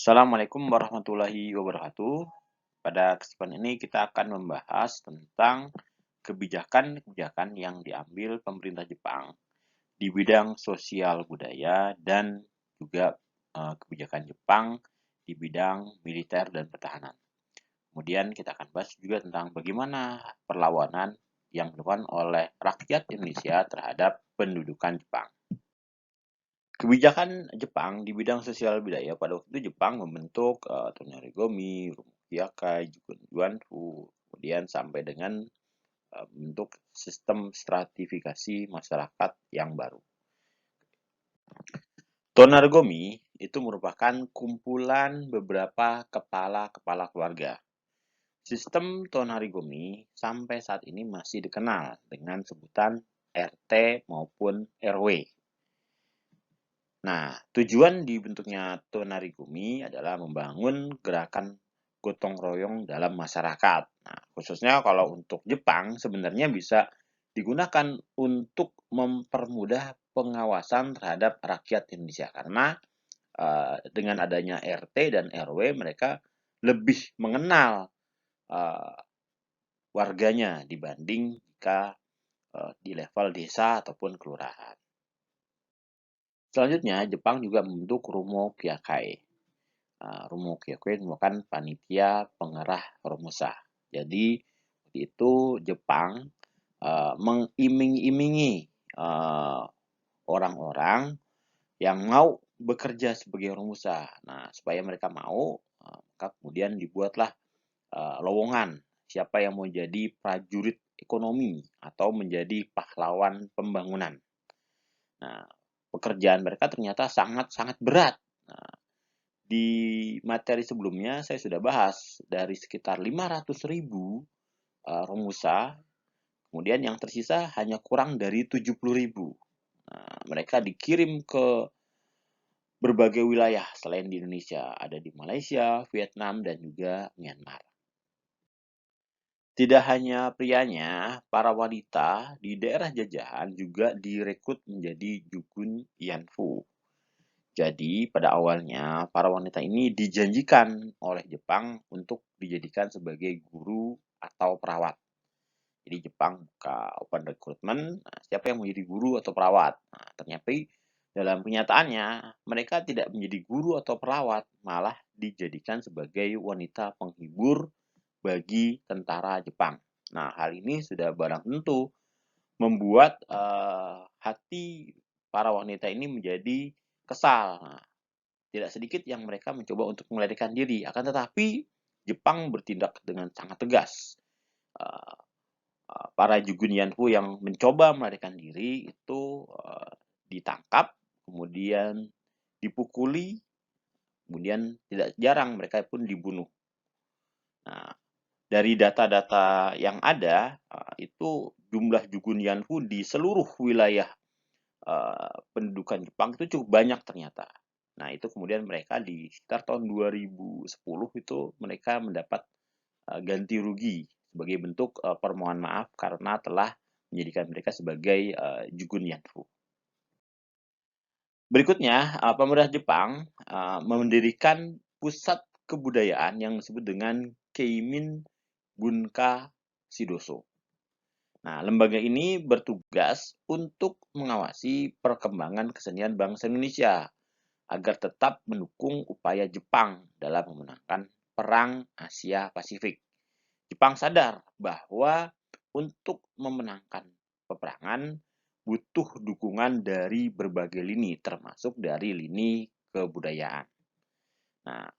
Assalamualaikum warahmatullahi wabarakatuh. Pada kesempatan ini kita akan membahas tentang kebijakan-kebijakan yang diambil pemerintah Jepang di bidang sosial budaya dan juga kebijakan Jepang di bidang militer dan pertahanan. Kemudian kita akan bahas juga tentang bagaimana perlawanan yang dilakukan oleh rakyat Indonesia terhadap pendudukan Jepang. Kebijakan Jepang di bidang sosial budaya pada waktu itu Jepang membentuk Tonarigomi, Rumokyakai, Jugun Juanfu, kemudian sampai dengan membentuk sistem stratifikasi masyarakat yang baru. Tonarigomi itu merupakan kumpulan beberapa kepala-kepala keluarga. Sistem Tonarigomi sampai saat ini masih dikenal dengan sebutan RT maupun RW. Nah, tujuan dibentuknya Tonarigumi adalah membangun gerakan gotong royong dalam masyarakat. Nah, khususnya kalau untuk Jepang sebenarnya bisa digunakan untuk mempermudah pengawasan terhadap rakyat Indonesia karena dengan adanya RT dan RW mereka lebih mengenal warganya dibanding jika di level desa ataupun kelurahan. Selanjutnya, Jepang juga membentuk Rumokyakai. Rumokyakai merupakan panitia pengerah Romusa. Jadi, itu Jepang mengiming-imingi orang-orang yang mau bekerja sebagai Romusa. Nah, supaya mereka mau, maka kemudian dibuatlah lowongan siapa yang mau jadi prajurit ekonomi atau menjadi pahlawan pembangunan. Nah, pekerjaan mereka ternyata sangat-sangat berat. Nah, di materi sebelumnya saya sudah bahas dari sekitar 500.000 Romusa, kemudian yang tersisa hanya kurang dari 70.000. Nah, mereka dikirim ke berbagai wilayah selain di Indonesia, ada di Malaysia, Vietnam, dan juga Myanmar. Tidak hanya prianya, para wanita di daerah jajahan juga direkrut menjadi Jugun Yanfu. Jadi, pada awalnya, para wanita ini dijanjikan oleh Jepang untuk dijadikan sebagai guru atau perawat. Jadi, Jepang buka open recruitment, nah, siapa yang mau jadi guru atau perawat? Nah, ternyata dalam kenyataannya, mereka tidak menjadi guru atau perawat, malah dijadikan sebagai wanita penghibur bagi tentara Jepang. Nah, hal ini sudah barang tentu membuat hati para wanita ini menjadi kesal. Nah, tidak sedikit yang mereka mencoba untuk melarikan diri, akan tetapi Jepang bertindak dengan sangat tegas. Para Jugun Yanfu yang mencoba melarikan diri itu ditangkap, kemudian dipukuli, kemudian tidak jarang mereka pun dibunuh. Nah, dari data-data yang ada, itu jumlah Jugun Yanfu di seluruh wilayah pendudukan Jepang itu cukup banyak ternyata. Nah, itu kemudian mereka di sekitar tahun 2010 itu mereka mendapat ganti rugi sebagai bentuk permohonan maaf karena telah menjadikan mereka sebagai Jugun Yanfu. Berikutnya, pemerintah Jepang mendirikan pusat kebudayaan yang disebut dengan Keimin Bunka Shidoso. Nah, lembaga ini bertugas untuk mengawasi perkembangan kesenian bangsa Indonesia agar tetap mendukung upaya Jepang dalam memenangkan Perang Asia Pasifik. Jepang sadar bahwa untuk memenangkan peperangan butuh dukungan dari berbagai lini, termasuk dari lini kebudayaan. Nah,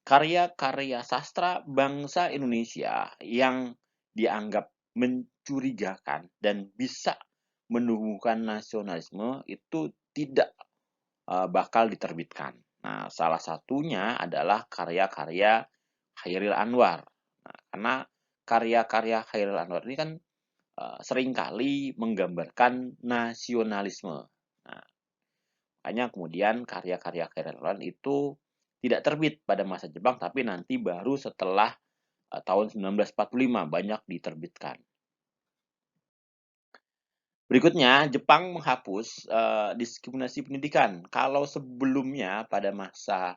karya-karya sastra bangsa Indonesia yang dianggap mencurigakan dan bisa menumbuhkan nasionalisme itu tidak bakal diterbitkan. Nah, salah satunya adalah karya-karya Chairil Anwar. Nah, karena karya-karya Chairil Anwar ini kan seringkali menggambarkan nasionalisme. Nah, makanya kemudian karya-karya Chairil Anwar itu tidak terbit pada masa Jepang, tapi nanti baru setelah tahun 1945 banyak diterbitkan. Berikutnya, Jepang menghapus diskriminasi pendidikan. Kalau sebelumnya pada masa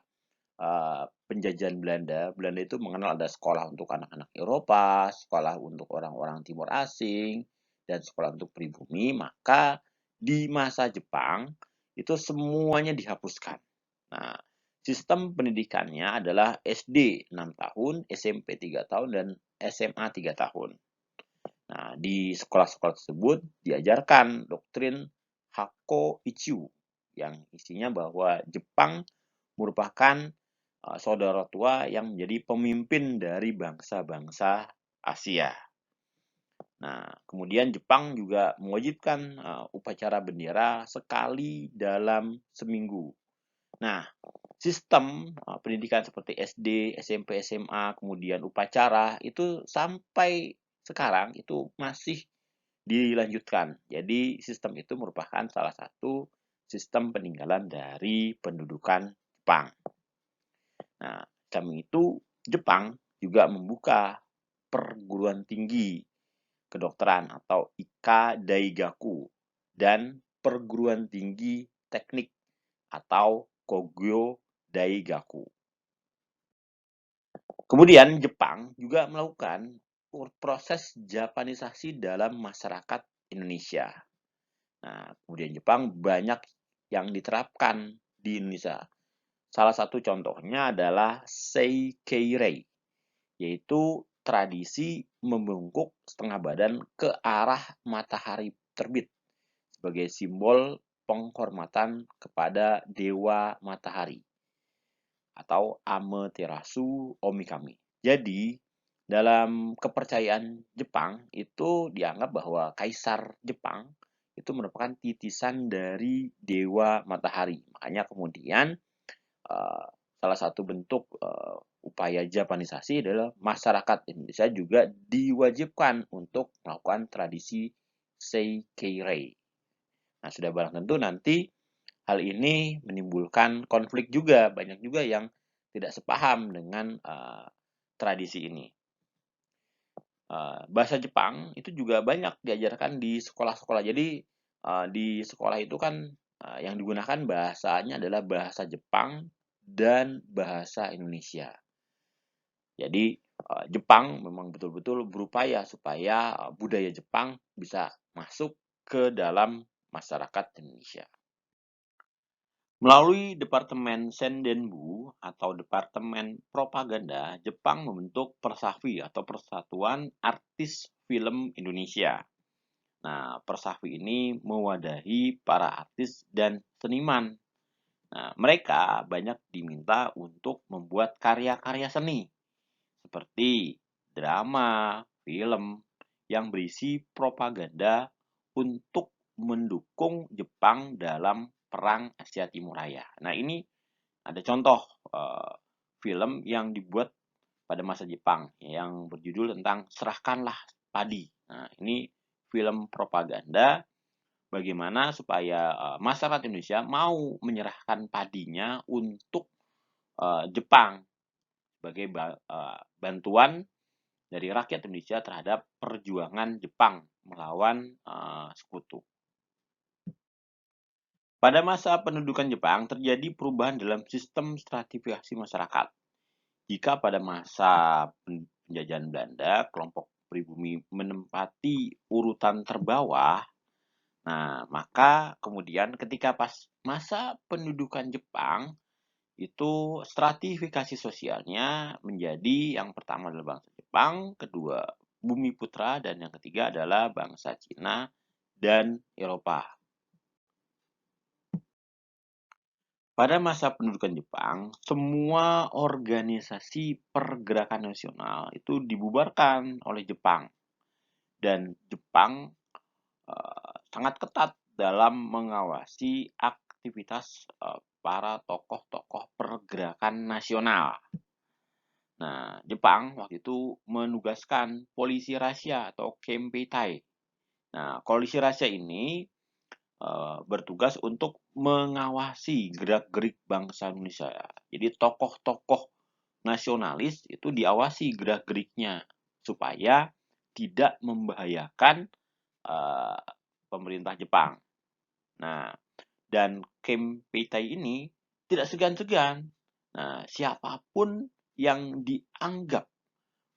penjajahan Belanda, Belanda itu mengenal ada sekolah untuk anak-anak Eropa, sekolah untuk orang-orang timur asing, dan sekolah untuk pribumi, maka di masa Jepang itu semuanya dihapuskan. Nah, sistem pendidikannya adalah SD 6 tahun, SMP 3 tahun, dan SMA 3 tahun. Nah, di sekolah-sekolah tersebut diajarkan doktrin Hakko Ichiu yang isinya bahwa Jepang merupakan saudara tua yang menjadi pemimpin dari bangsa-bangsa Asia. Nah, kemudian Jepang juga mewajibkan upacara bendera sekali dalam seminggu. Nah, sistem pendidikan seperti SD, SMP, SMA, kemudian upacara itu sampai sekarang itu masih dilanjutkan. Jadi sistem itu merupakan salah satu sistem peninggalan dari pendudukan Jepang. Nah, samping itu Jepang juga membuka perguruan tinggi kedokteran atau Ika Daigaku dan perguruan tinggi teknik atau Kogyo Daigaku. Kemudian Jepang juga melakukan proses Japanisasi dalam masyarakat Indonesia. Nah, kemudian Jepang banyak yang diterapkan di Indonesia. Salah satu contohnya adalah Seikeirei, yaitu tradisi membungkuk setengah badan ke arah matahari terbit sebagai simbol penghormatan kepada dewa matahari atau Amaterasu Omikami. Jadi, dalam kepercayaan Jepang itu dianggap bahwa kaisar Jepang itu merupakan titisan dari dewa matahari. Makanya kemudian salah satu bentuk upaya Japanisasi adalah masyarakat Indonesia juga diwajibkan untuk melakukan tradisi Seikeirei. Nah, sudah barang tentu nanti hal ini menimbulkan konflik juga, banyak juga yang tidak sepaham dengan tradisi ini. Bahasa Jepang itu juga banyak diajarkan di sekolah-sekolah. Jadi di sekolah itu kan yang digunakan bahasanya adalah bahasa Jepang dan bahasa Indonesia. Jadi Jepang memang betul-betul berupaya supaya budaya Jepang bisa masuk ke dalam masyarakat Indonesia. Melalui Departemen Sendenbu atau Departemen Propaganda, Jepang membentuk Persafi atau Persatuan Artis Film Indonesia. Nah, Persafi ini mewadahi para artis dan seniman. Nah, mereka banyak diminta untuk membuat karya-karya seni seperti drama, film yang berisi propaganda untuk mendukung Jepang dalam Perang Asia Timur Raya. Nah, ini ada contoh film yang dibuat pada masa Jepang yang berjudul tentang Serahkanlah Padi. Nah, ini film propaganda bagaimana supaya masyarakat Indonesia mau menyerahkan padinya untuk Jepang sebagai bantuan dari rakyat Indonesia terhadap perjuangan Jepang melawan sekutu. Pada masa pendudukan Jepang terjadi perubahan dalam sistem stratifikasi masyarakat. Jika pada masa penjajahan Belanda kelompok pribumi menempati urutan terbawah, nah maka kemudian ketika pas masa pendudukan Jepang itu stratifikasi sosialnya menjadi yang pertama adalah bangsa Jepang, kedua Bumi Putra, dan yang ketiga adalah bangsa Cina dan Eropa. Pada masa pendudukan Jepang, semua organisasi pergerakan nasional itu dibubarkan oleh Jepang. Dan Jepang sangat ketat dalam mengawasi aktivitas para tokoh-tokoh pergerakan nasional. Nah, Jepang waktu itu menugaskan polisi rahasia atau Kempeitai. Nah, polisi rahasia ini bertugas untuk mengawasi gerak-gerik bangsa Indonesia. Jadi tokoh-tokoh nasionalis itu diawasi gerak-geriknya supaya tidak membahayakan pemerintah Jepang. Nah, dan Kempeitai ini tidak segan-segan Nah, siapapun yang dianggap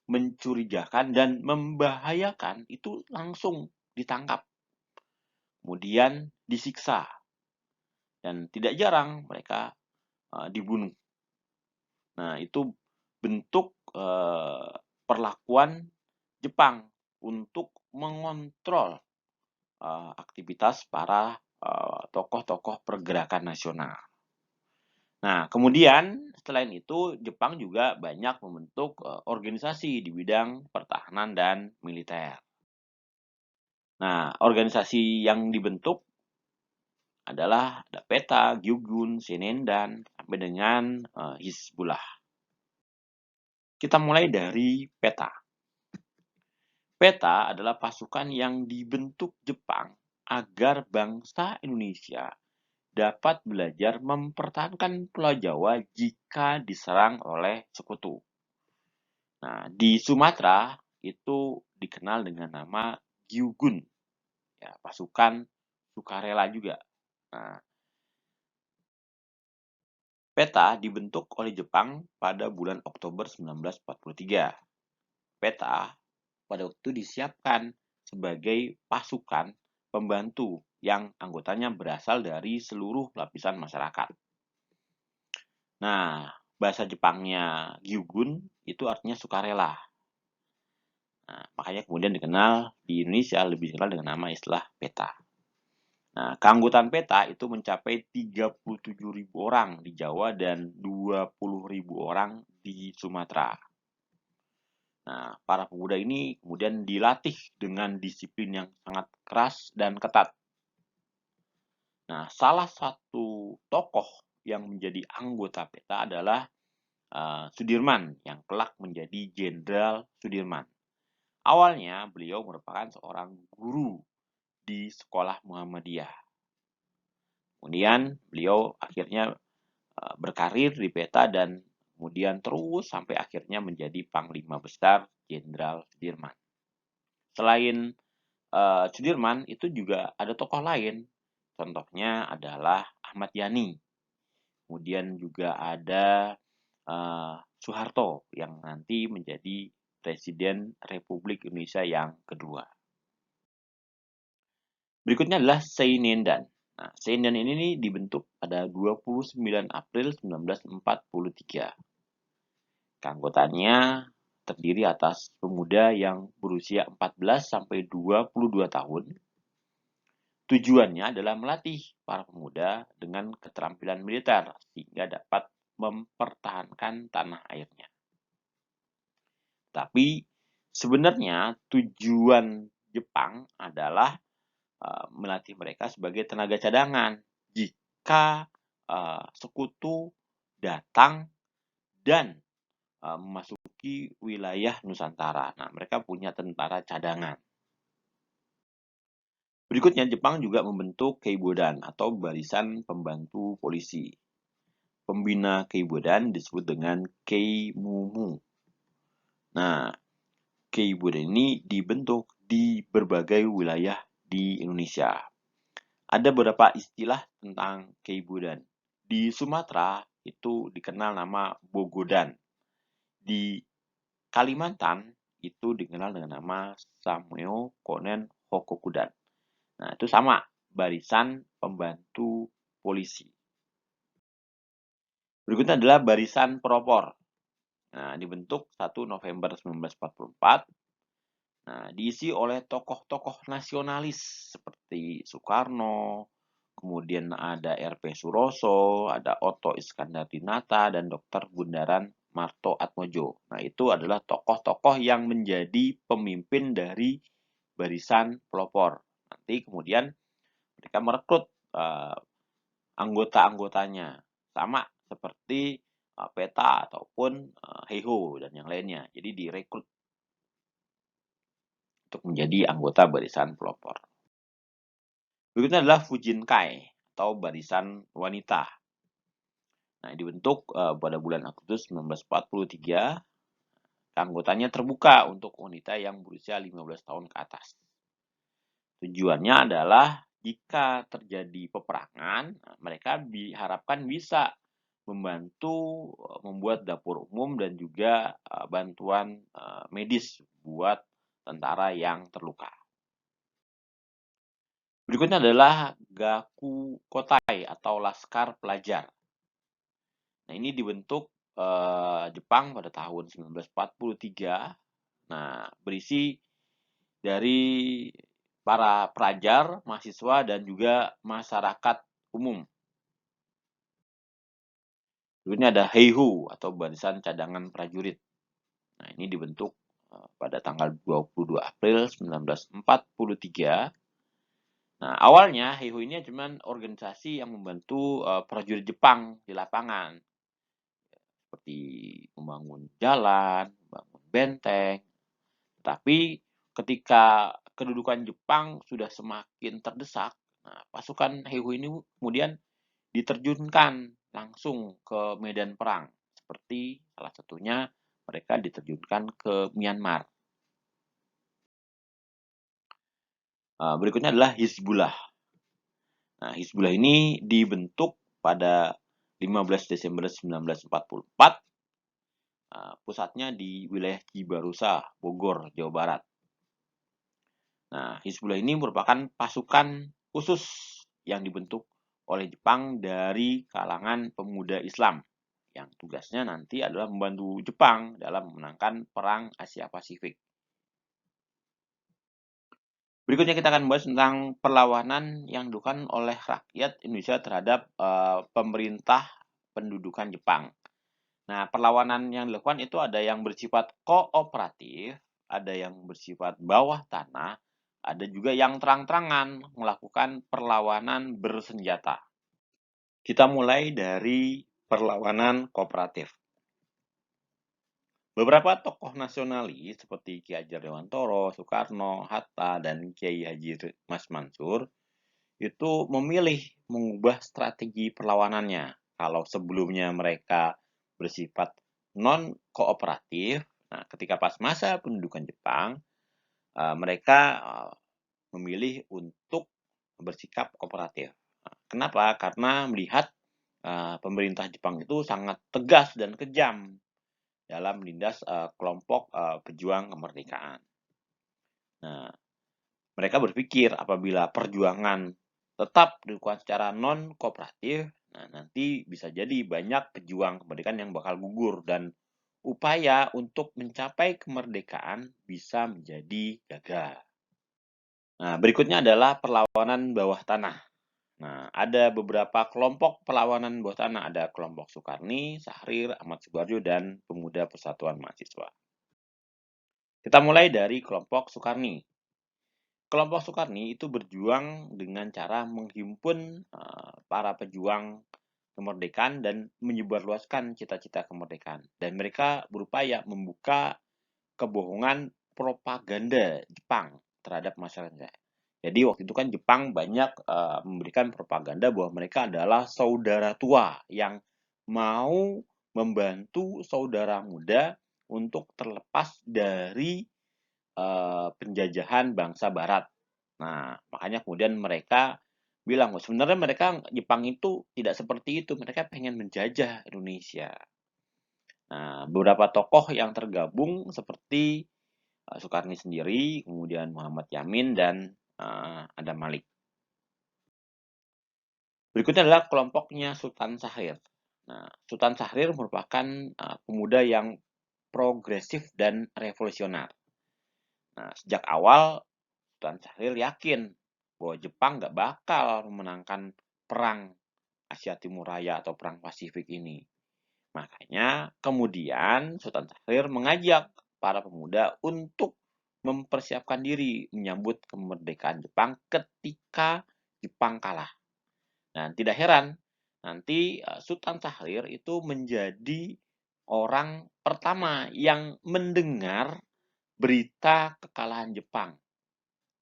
mencurigakan dan membahayakan itu langsung ditangkap, kemudian disiksa, dan tidak jarang mereka dibunuh. Nah, itu bentuk perlakuan Jepang untuk mengontrol aktivitas para tokoh-tokoh pergerakan nasional. Nah, kemudian selain itu Jepang juga banyak membentuk organisasi di bidang pertahanan dan militer. Nah, organisasi yang dibentuk adalah ada PETA, Gyugun, Shinendan, sampai dengan Hizbullah. Kita mulai dari PETA. PETA adalah pasukan yang dibentuk Jepang agar bangsa Indonesia dapat belajar mempertahankan Pulau Jawa jika diserang oleh sekutu. Nah, di Sumatera itu dikenal dengan nama Gyugun, ya, pasukan sukarela juga. Nah, PETA dibentuk oleh Jepang pada bulan Oktober 1943. PETA pada waktu itu disiapkan sebagai pasukan pembantu yang anggotanya berasal dari seluruh lapisan masyarakat. Nah, bahasa Jepangnya Gyugun itu artinya sukarela. Nah, makanya kemudian dikenal di Indonesia lebih dikenal dengan nama istilah PETA. Nah, keanggotaan PETA itu mencapai 37.000 orang di Jawa dan 20.000 orang di Sumatera. Nah, para pemuda ini kemudian dilatih dengan disiplin yang sangat keras dan ketat. Nah, salah satu tokoh yang menjadi anggota PETA adalah Sudirman yang kelak menjadi Jenderal Sudirman. Awalnya beliau merupakan seorang guru di sekolah Muhammadiyah. Kemudian beliau akhirnya berkarir di PETA dan kemudian terus sampai akhirnya menjadi Panglima Besar Jenderal Sudirman. Selain Sudirman itu juga ada tokoh lain. Contohnya adalah Ahmad Yani. Kemudian juga ada Soeharto yang nanti menjadi Presiden Republik Indonesia yang kedua. Berikutnya adalah Seinendan. Nah, Seinendan ini dibentuk pada 29 April 1943. Keanggotaannya terdiri atas pemuda yang berusia 14 sampai 22 tahun. Tujuannya adalah melatih para pemuda dengan keterampilan militer sehingga dapat mempertahankan tanah airnya. Tapi sebenarnya tujuan Jepang adalah melatih mereka sebagai tenaga cadangan jika sekutu datang dan memasuki wilayah Nusantara. Nah, mereka punya tentara cadangan. Berikutnya, Jepang juga membentuk Keibodan atau Barisan Pembantu Polisi. Pembina Keibodan disebut dengan Keimumu. Nah, Keibodan ini dibentuk di berbagai wilayah di Indonesia. Ada beberapa istilah tentang Keibodan. Di Sumatera itu dikenal nama Bogodan. Di Kalimantan itu dikenal dengan nama Sameo Konen Hokokudan. Nah, itu sama, barisan pembantu polisi. Berikutnya adalah barisan pelopor. Nah, dibentuk 1 November 1944. Nah, diisi oleh tokoh-tokoh nasionalis seperti Soekarno, kemudian ada R.P. Suroso, ada Otto Iskandar-Dinata, dan Dr. Bundaran Marto Atmojo. Nah, itu adalah tokoh-tokoh yang menjadi pemimpin dari barisan pelopor. Nanti kemudian mereka merekrut anggota-anggotanya. Sama seperti PETA ataupun Heiho dan yang lainnya. Jadi direkrut untuk menjadi anggota barisan pelopor. Berikutnya adalah Fujinkai atau barisan wanita. Nah, dibentuk pada bulan Agustus 1943. Anggotanya terbuka untuk wanita yang berusia 15 tahun ke atas. Tujuannya adalah jika terjadi peperangan, mereka diharapkan bisa membantu membuat dapur umum dan juga bantuan medis buat tentara yang terluka. Berikutnya adalah Gaku Kotai atau Laskar Pelajar. Nah, ini dibentuk Jepang pada tahun 1943. Nah, berisi dari para pelajar, mahasiswa, dan juga masyarakat umum. Berikutnya ada Heihu atau Barisan Cadangan Prajurit. Nah, ini dibentuk pada tanggal 22 April 1943. Nah, awalnya Heihu ini cuma organisasi yang membantu prajurit Jepang di lapangan, seperti membangun jalan, membangun benteng. Tapi ketika kedudukan Jepang sudah semakin terdesak, nah, pasukan Heihu ini kemudian diterjunkan langsung ke medan perang. Seperti salah satunya mereka diterjunkan ke Myanmar. Berikutnya adalah Hizbullah. Nah, Hizbullah ini dibentuk pada 15 Desember 1944. Pusatnya di wilayah Cibarusa, Bogor, Jawa Barat. Nah, Hizbullah ini merupakan pasukan khusus yang dibentuk oleh Jepang dari kalangan pemuda Islam yang tugasnya nanti adalah membantu Jepang dalam memenangkan Perang Asia Pasifik. Berikutnya kita akan membahas tentang perlawanan yang dilakukan oleh rakyat Indonesia terhadap pemerintah pendudukan Jepang. Nah, perlawanan yang dilakukan itu ada yang bersifat kooperatif, ada yang bersifat bawah tanah, ada juga yang terang-terangan melakukan perlawanan bersenjata. Kita mulai dari perlawanan kooperatif. Beberapa tokoh nasionalis seperti Ki Hajar Dewantoro, Soekarno, Hatta, dan Kiai Haji Mas Mansur itu memilih mengubah strategi perlawanannya. Kalau sebelumnya mereka bersifat non-kooperatif, nah ketika pas masa pendudukan Jepang, mereka memilih untuk bersikap kooperatif. Kenapa? Karena melihat pemerintah Jepang itu sangat tegas dan kejam dalam menindas kelompok pejuang kemerdekaan. Nah, mereka berpikir apabila perjuangan tetap dilakukan secara non-kooperatif, nah nanti bisa jadi banyak pejuang kemerdekaan yang bakal gugur dan upaya untuk mencapai kemerdekaan bisa menjadi gagal. Nah, berikutnya adalah perlawanan bawah tanah. Nah, ada beberapa kelompok perlawanan bawah tanah. Ada kelompok Sukarni, Sahrir, Ahmad Subarjo, dan Pemuda Persatuan Mahasiswa. Kita mulai dari kelompok Sukarni. Kelompok Sukarni itu berjuang dengan cara menghimpun para pejuang kemerdekaan dan menyebarluaskan cita-cita kemerdekaan. Dan mereka berupaya membuka kebohongan propaganda Jepang terhadap masyarakat. Jadi waktu itu kan Jepang banyak memberikan propaganda bahwa mereka adalah saudara tua yang mau membantu saudara muda untuk terlepas dari penjajahan bangsa Barat. Nah, makanya kemudian mereka bilang, sebenarnya mereka Jepang itu tidak seperti itu, mereka pengen menjajah Indonesia. Nah, beberapa tokoh yang tergabung seperti Soekarni sendiri, kemudian Muhammad Yamin, dan Adam Malik. Berikutnya adalah kelompoknya Sultan Syahrir. Nah, Sultan Syahrir merupakan pemuda yang progresif dan revolusioner. Nah, sejak awal Sultan Syahrir yakin bahwa Jepang nggak bakal memenangkan perang Asia Timur Raya atau perang Pasifik ini. Makanya kemudian Sultan Syahrir mengajak para pemuda untuk mempersiapkan diri menyambut kemerdekaan Jepang ketika Jepang kalah. Nah, tidak heran nanti Sultan Syahrir itu menjadi orang pertama yang mendengar berita kekalahan Jepang.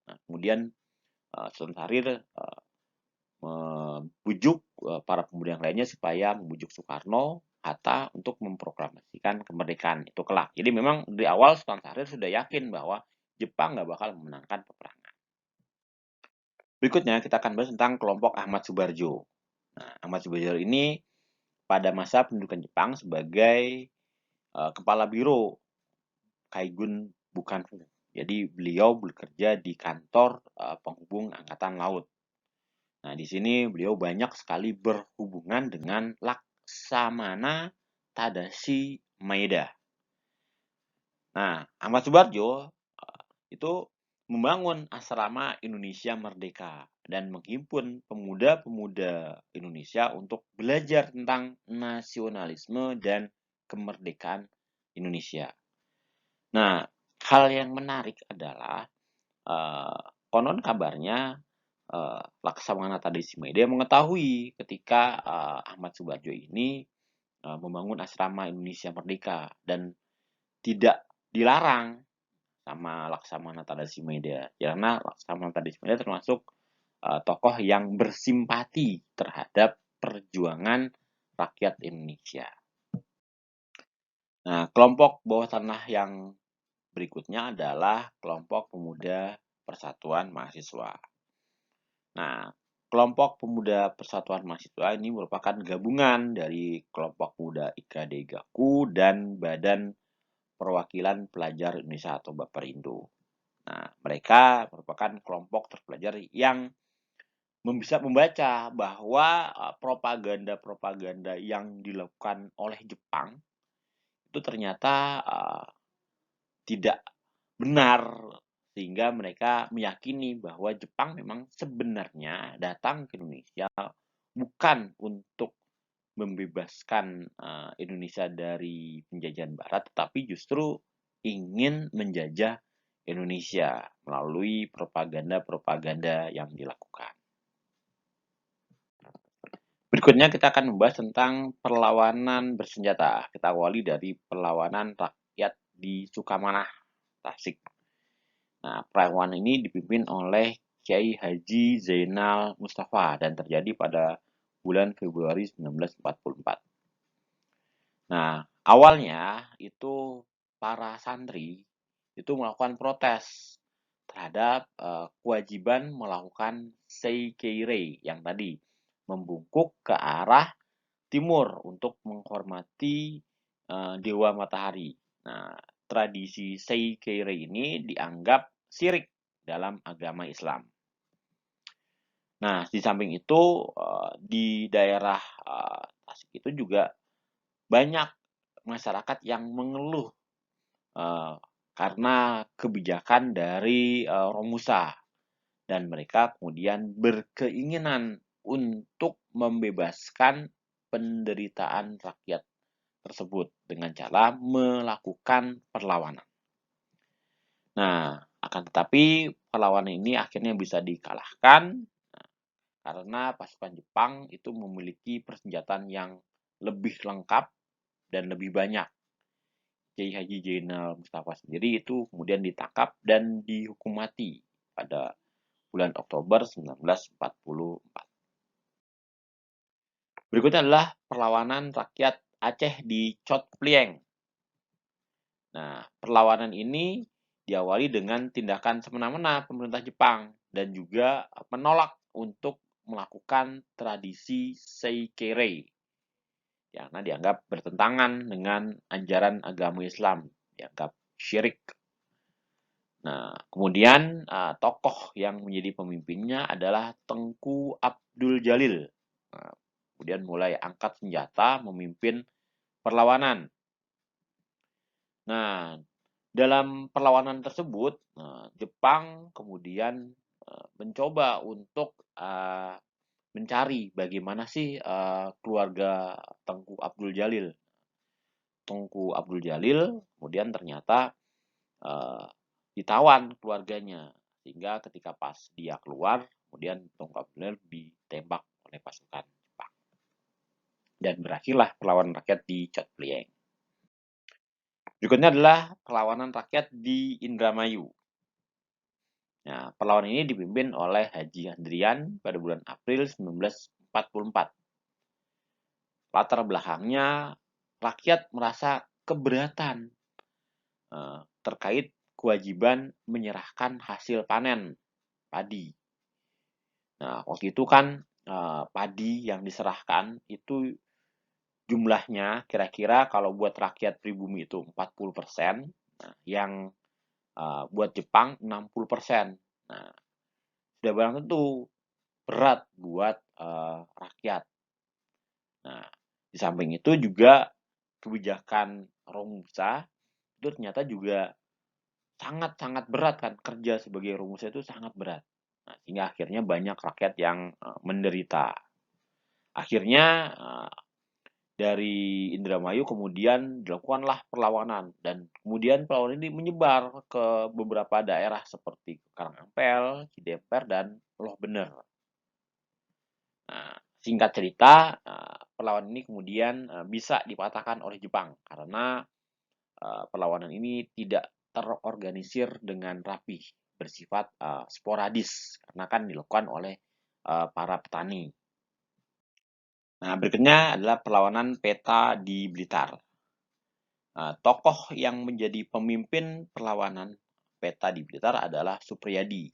Nah, kemudian Sultan Syahrir membujuk para pemuda yang lainnya supaya membujuk Soekarno, Hatta untuk memproklamasikan kemerdekaan itu kelak. Jadi memang dari awal Sultan Syahrir sudah yakin bahwa Jepang nggak bakal memenangkan peperangan. Berikutnya kita akan bahas tentang kelompok Ahmad Subarjo. Nah, Ahmad Subarjo ini pada masa pendudukan Jepang sebagai kepala biro Kaigun Bukanfu. Jadi beliau bekerja di kantor penghubung Angkatan Laut. Nah, di sini beliau banyak sekali berhubungan dengan Laksamana Tadashi Maeda. Nah, Ahmad Subarjo itu membangun asrama Indonesia Merdeka dan menghimpun pemuda-pemuda Indonesia untuk belajar tentang nasionalisme dan kemerdekaan Indonesia. Nah, hal yang menarik adalah konon kabarnya Laksamana Tadashi Maeda mengetahui ketika Ahmad Subarjo ini membangun asrama Indonesia Merdeka dan tidak dilarang sama Laksamana Tadashi Maeda, karena Laksamana Tadashi Maeda termasuk tokoh yang bersimpati terhadap perjuangan rakyat Indonesia. Nah, kelompok bawah tanah yang berikutnya adalah kelompok pemuda Persatuan Mahasiswa. Nah, kelompok pemuda Persatuan Mahasiswa ini merupakan gabungan dari kelompok pemuda IKD-GAKU dan Badan Perwakilan Pelajar Indonesia atau Baperindo. Nah, mereka merupakan kelompok terpelajar yang bisa membaca bahwa propaganda-propaganda yang dilakukan oleh Jepang itu ternyata tidak benar, sehingga mereka meyakini bahwa Jepang memang sebenarnya datang ke Indonesia bukan untuk membebaskan Indonesia dari penjajahan Barat, tetapi justru ingin menjajah Indonesia melalui propaganda-propaganda yang dilakukan. Berikutnya kita akan membahas tentang perlawanan bersenjata. Kita awali dari perlawanan rakyat di Sukamanah, Tasik. Nah, perlawanan ini dipimpin oleh Kiai Haji Zainal Mustafa dan terjadi pada bulan Februari 1944. Nah, awalnya itu para santri itu melakukan protes terhadap kewajiban melakukan Seikeirei yang tadi membungkuk ke arah timur untuk menghormati Dewa Matahari. Nah, tradisi Seikeirei ini dianggap syirik dalam agama Islam. Nah, di samping itu di daerah Tasik itu juga banyak masyarakat yang mengeluh karena kebijakan dari Romusa dan mereka kemudian berkeinginan untuk membebaskan penderitaan rakyat tersebut dengan cara melakukan perlawanan. Nah, akan tetapi perlawanan ini akhirnya bisa dikalahkan karena pasukan Jepang itu memiliki persenjataan yang lebih lengkap dan lebih banyak. Kiai Haji Zainal Mustafa sendiri itu kemudian ditangkap dan dihukum mati pada bulan Oktober 1944. Berikutnya adalah perlawanan rakyat Aceh di Chot Plieng. Nah, perlawanan ini diawali dengan tindakan semena-mena pemerintah Jepang dan juga menolak untuk melakukan tradisi Seikere karena dianggap bertentangan dengan ajaran agama Islam, dianggap syirik. Nah, kemudian tokoh yang menjadi pemimpinnya adalah Tengku Abdul Jalil. Nah, kemudian mulai angkat senjata memimpin perlawanan. Nah, dalam perlawanan tersebut, Jepang kemudian mencoba untuk mencari bagaimana sih keluarga Tengku Abdul Jalil. Tengku Abdul Jalil kemudian ternyata ditawan keluarganya, sehingga ketika pas dia keluar, kemudian Tengku Abdul Jalil ditembak oleh pasukan Jepang. Dan berakhirlah perlawanan rakyat di Chot Plieng. Berikutnya adalah perlawanan rakyat di Indramayu. Nah, perlawanan ini dipimpin oleh Haji Handrian pada bulan April 1944. Latar belakangnya, rakyat merasa keberatan terkait kewajiban menyerahkan hasil panen padi. Nah, waktu itu kan padi yang diserahkan itu jumlahnya kira-kira kalau buat rakyat pribumi itu 40%, nah yang buat Jepang 60%. Nah, sudah barang tentu berat buat rakyat. Nah, di samping itu juga kebijakan Romusa itu ternyata juga sangat-sangat berat kan, kerja sebagai Romusa itu sangat berat. Nah, sehingga akhirnya banyak rakyat yang menderita. Akhirnya dari Indramayu kemudian dilakukanlah perlawanan dan kemudian perlawanan ini menyebar ke beberapa daerah seperti Karangampel, Cidemper, dan Loh Bener. Nah, singkat cerita, perlawanan ini kemudian bisa dipatahkan oleh Jepang karena perlawanan ini tidak terorganisir dengan rapi, bersifat sporadis karena kan dilakukan oleh para petani. Nah, berikutnya adalah perlawanan Peta di Blitar. Tokoh yang menjadi pemimpin perlawanan Peta di Blitar adalah Supriyadi.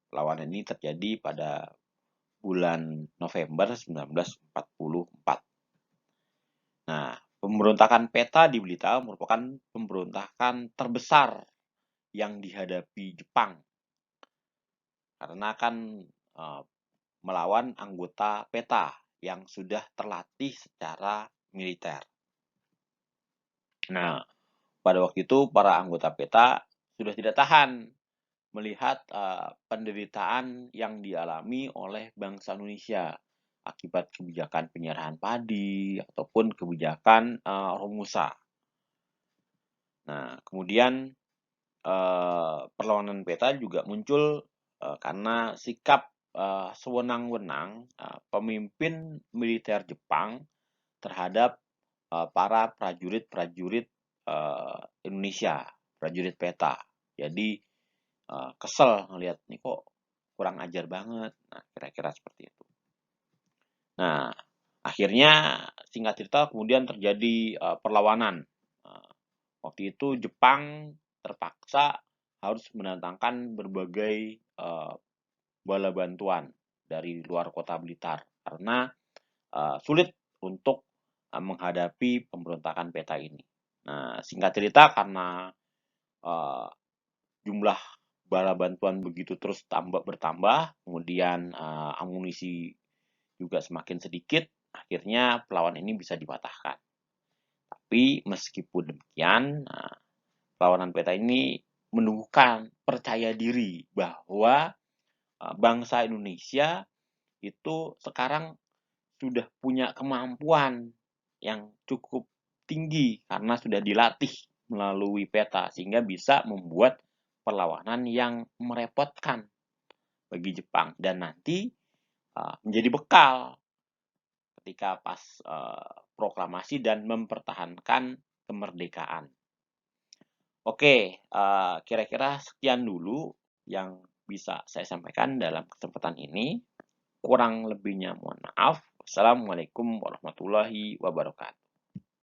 Perlawanan ini terjadi pada bulan November 1944. Nah, pemberontakan Peta di Blitar merupakan pemberontakan terbesar yang dihadapi Jepang karena kan melawan anggota Peta yang sudah terlatih secara militer. Nah, pada waktu itu para anggota Peta sudah tidak tahan melihat penderitaan yang dialami oleh bangsa Indonesia akibat kebijakan penyerahan padi ataupun kebijakan Romusa. Nah, kemudian perlawanan Peta juga muncul karena sikap sewenang-wenang pemimpin militer Jepang terhadap para prajurit-prajurit Indonesia, prajurit Peta. Jadi kesel ngelihat nih kok kurang ajar banget. Nah, kira-kira seperti itu. Nah, akhirnya singkat cerita kemudian terjadi perlawanan. Waktu itu Jepang terpaksa harus mendatangkan berbagai bala bantuan dari luar kota Blitar karena sulit untuk menghadapi pemberontakan Peta ini. Nah, singkat cerita karena jumlah bala bantuan begitu terus bertambah, kemudian amunisi juga semakin sedikit, akhirnya perlawanan ini bisa dipatahkan. Tapi meskipun demikian, perlawanan Peta ini menumbuhkan percaya diri bahwa bangsa Indonesia itu sekarang sudah punya kemampuan yang cukup tinggi karena sudah dilatih melalui Peta sehingga bisa membuat perlawanan yang merepotkan bagi Jepang dan nanti menjadi bekal ketika pas proklamasi dan mempertahankan kemerdekaan. Oke, kira-kira sekian dulu yang bisa saya sampaikan dalam kesempatan ini. Kurang lebihnya mohon maaf. Wassalamualaikum warahmatullahi wabarakatuh.